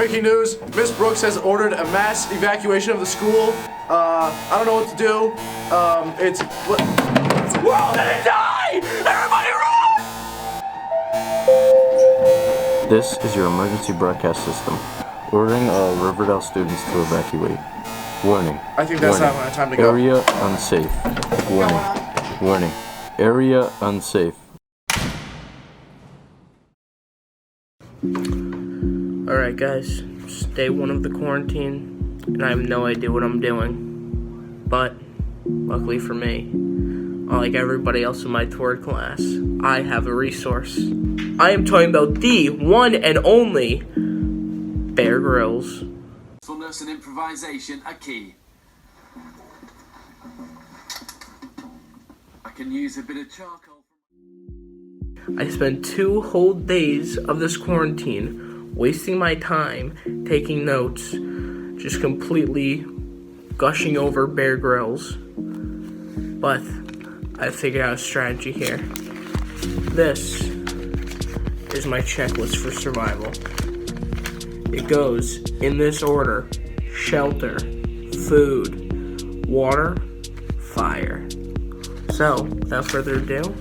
breaking news. Miss Brooks has ordered a mass evacuation of the school. I don't know what to do. We're all gonna die! Everybody run! This is your emergency broadcast system. Ordering all Riverdale students to evacuate. Warning. I think that's not my time to go. Area unsafe. Warning. Warning. Area unsafe. Alright guys, it's day 1 of the quarantine, and I have no idea what I'm doing. But, luckily for me, unlike everybody else in my TWIRD class, I have a resource. I am talking about the one and only Bear Grylls. Fullness and improvisation are key. I can use a bit of charcoal. I spent 2 whole days of this quarantine wasting my time taking notes, just completely gushing over Bear Grylls. But I figured out a strategy here. This is my checklist for survival. It goes in this order: shelter, food, water, fire. So, without further ado,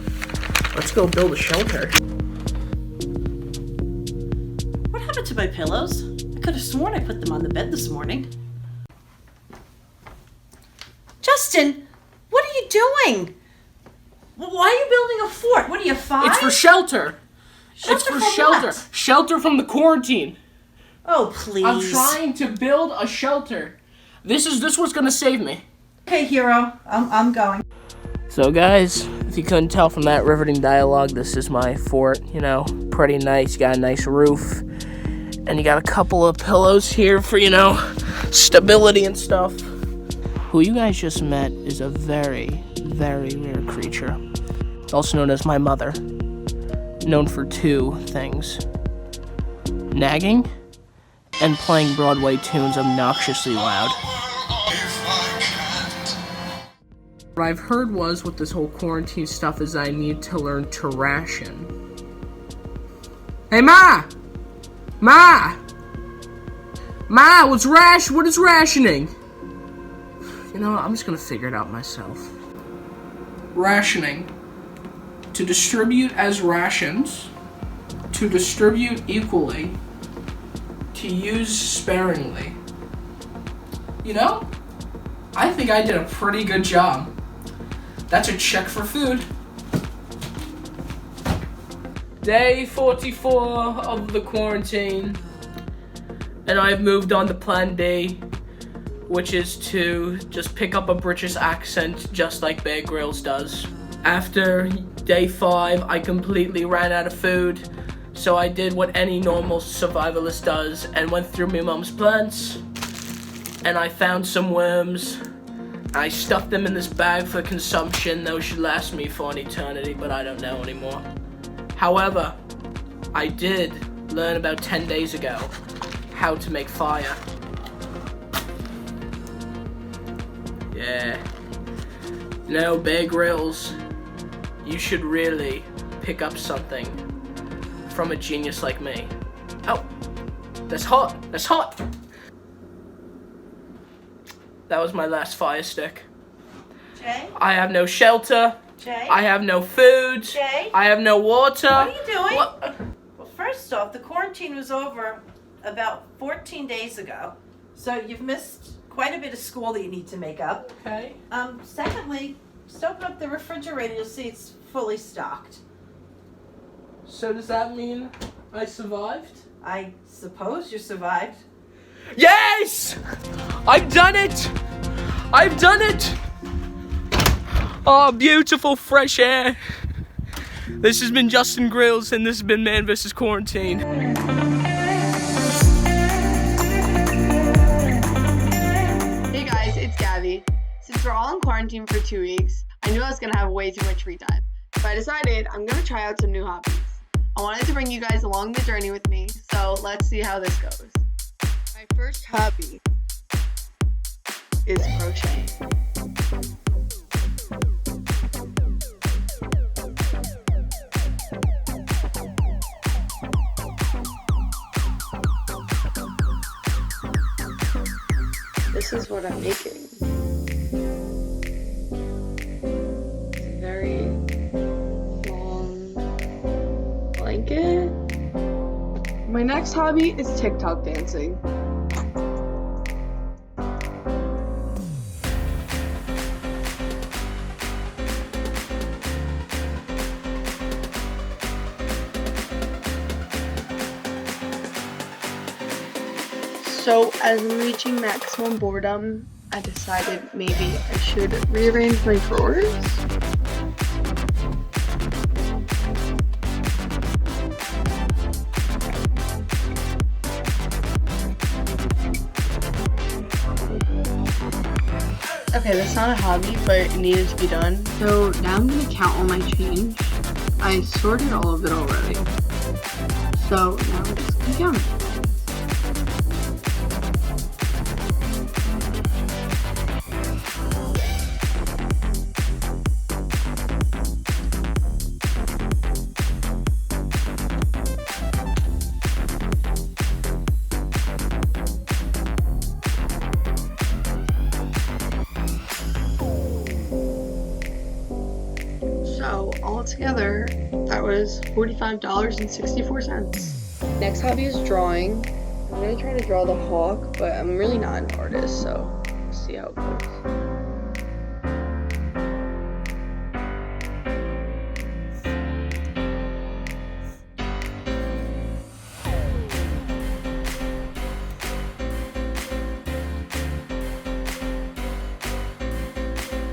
let's go build a shelter. What happened to my pillows? I could have sworn I put them on the bed this morning. Justin, what are you doing? Why are you building a fort? What are you, 5? It's for shelter. It's for shelter. What? Shelter from the quarantine. Oh, please. I'm trying to build a shelter. This was gonna save me. Okay, hero. I'm going. So guys, if you couldn't tell from that riveting dialogue, this is my fort, pretty nice. You got a nice roof, and you got a couple of pillows here for, stability and stuff. Who you guys just met is a very, very rare creature, also known as my mother, known for 2 things: nagging and playing Broadway tunes obnoxiously loud. What I've heard was with this whole quarantine stuff is I need to learn to ration. Hey, Ma! Ma! Ma, what is rationing? You know what, I'm just gonna figure it out myself. Rationing. To distribute as rations, to distribute equally, to use sparingly. I think I did a pretty good job. That's a check for food. Day 44 of the quarantine, and I've moved on to plan D, which is to just pick up a British accent just like Bear Grylls does. After day 5, I completely ran out of food, so I did what any normal survivalist does and went through my mom's plants, and I found some worms. I stuffed them in this bag for consumption. Those should last me for an eternity, but I don't know anymore. However, I did learn about 10 days ago how to make fire. Yeah. Bear Grylls, you should really pick up something from a genius like me. Oh, that's hot. That's hot. That was my last fire stick. Jay? I have no shelter. Jay? I have no food. Jay? I have no water. What are you doing? What? Well, first off, the quarantine was over about 14 days ago. So you've missed quite a bit of school that you need to make up. Okay. Secondly, just open up the refrigerator, you'll see it's fully stocked. So does that mean I survived? I suppose you survived. Yes! I've done it! I've done it! Oh, beautiful fresh air. This has been Justin Grylls, and this has been Man vs. Quarantine. Hey guys, it's Gabby. Since we're all in quarantine for 2 weeks, I knew I was gonna have way too much free time. So I decided I'm gonna try out some new hobbies. I wanted to bring you guys along the journey with me, so let's see how this goes. My first hobby is crochet. this is what I'm making. It's a very long blanket. My next hobby is TikTok dancing. So as I'm reaching maximum boredom, I decided maybe I should rearrange my drawers. Okay, that's not a hobby, but it needed to be done. So now I'm gonna count all my change. I sorted all of it already. So now I'm just gonna count it. So altogether, that was $45.64. Next hobby is drawing. I'm gonna try to draw the hawk, but I'm really not an artist, so we'll see how it goes.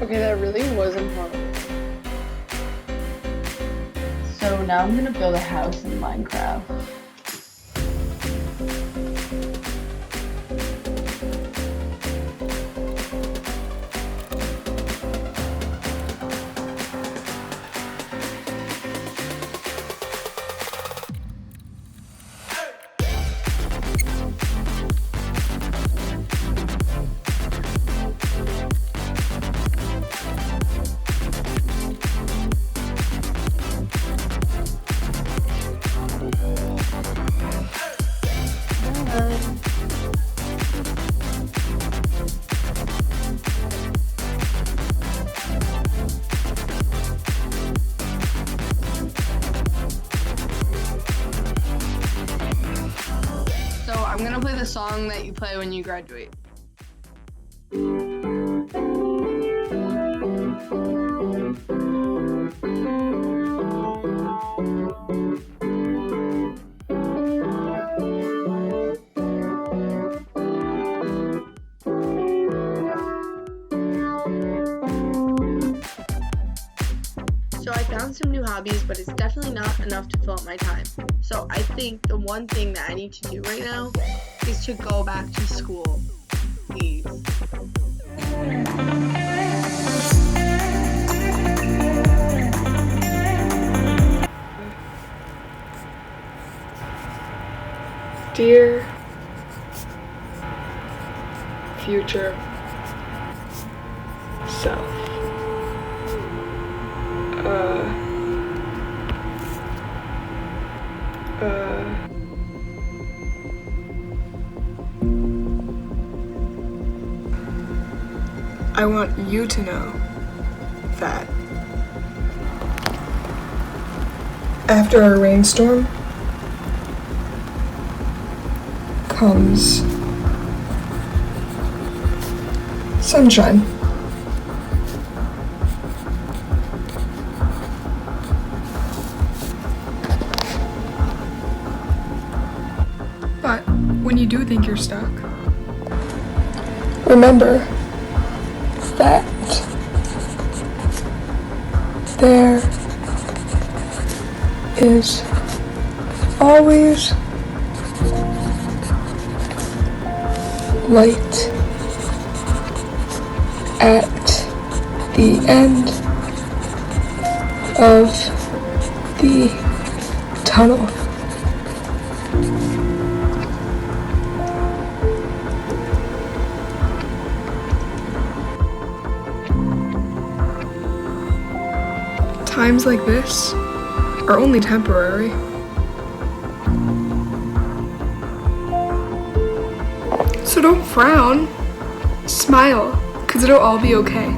Okay, that really wasn't hard. So now I'm gonna build a house in Minecraft. So I'm gonna play the song that you play when you graduate. So I found some new hobbies, but it's definitely not enough to fill up my time. So I think the one thing that I need to do right now is to go back to school, please. Dear future self. I want you to know that after a rainstorm comes sunshine. But when you do think you're stuck, remember that there is always light at the end of the tunnel. Times like this are only temporary. So don't frown. Smile, because it'll all be okay.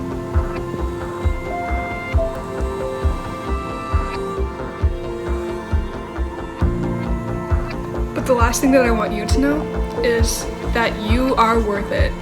But the last thing that I want you to know is that you are worth it.